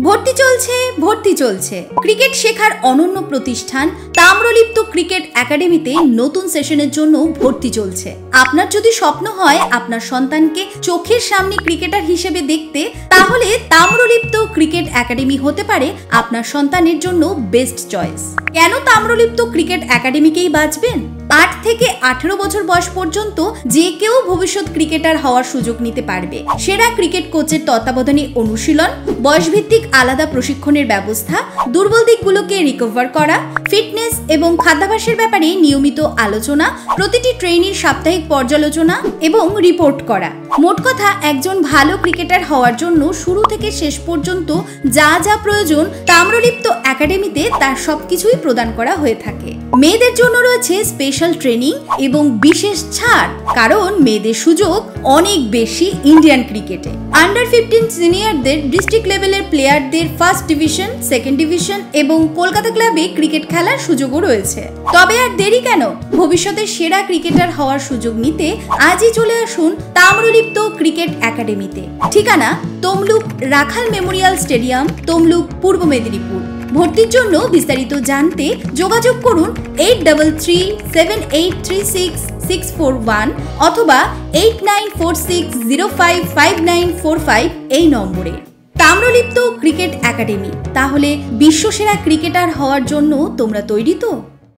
ভর্তি চলছে ক্রিকেট শেখার অনন্য প্রতিষ্ঠান তাম্রলিপ্ত ক্রিকেট একাডেমিতে নতুন সেশনের জন্য ভর্তি চলছে। আপনার যদি স্বপ্ন হয় আপনার সন্তানকে চোখের সামনে ক্রিকেটার হিসেবে দেখতে, তাহলে তাম্রলিপ্ত ক্রিকেট একাডেমি হতে পারে আপনার সন্তানের জন্য বেস্ট চয়েস। কেন তাম্রলিপ্ত ক্রিকেট একাডেমিকেই বাছবেন? 8 থেকে 18 বছর বয়স পর্যন্ত যে কেউ ভবিষ্যৎ ক্রিকেটার হওয়ার সুযোগ নিতে পারবে। সেরা ক্রিকেট কোচের তত্ত্বাবধানে অনুশীলন, বয়সভিত্তিক আলাদা প্রশিক্ষণের ব্যবস্থা, দুর্বল দিকগুলোকে রিকভার করা, ফিটনেস এবং খাদ্যাভ্যাসের ব্যাপারে নিয়মিত আলোচনা, প্রতিটি ট্রেনির সাপ্তাহিক পর্যালোচনা এবং রিপোর্ট করা। মোট কথা, একজন ভালো ক্রিকেটার হওয়ার জন্য শুরু থেকে শেষ পর্যন্ত যা যা প্রয়োজন তাম্রলিপ্ত একাডেমিতে তার সবকিছুই প্রদান করা হয়ে থাকে। মেয়েদের জন্য রয়েছে স্পেশাল ট্রেনিং এবং বিশেষ ছাড়, কারণ মেয়েদের সুযোগ অনেক বেশি ইন্ডিয়ান ক্রিকেটে। আন্ডার 15 সিনিয়রদের ডিস্ট্রিক্ট লেভেলের প্লেয়ারদের ফার্স্ট ডিভিশন, সেকেন্ড ডিভিশন এবং কলকাতা ক্লাবে ক্রিকেট খেলার সুযোগও রয়েছে। তবে আর দেরি কেন? ভবিষ্যতের সেরা ক্রিকেটার হওয়ার সুযোগ নিতে আজই চলে আসুন তাম্রলিপ্ত ক্রিকেট একাডেমিতে। ঠিকানা তমলুক রাখাল মেমোরিয়াল স্টেডিয়াম, তমলুক, পূর্ব মেদিনীপুর। ভর্তির জন্য বিস্তারিত জানতে যোগাযোগ করুন 8337836641 অথবা 8946055945 এই নম্বরে। তাম্রলিপ্ত ক্রিকেট একাডেমি, তাহলে বিশ্বসেরা ক্রিকেটার হওয়ার জন্য তোমরা তৈরি তো?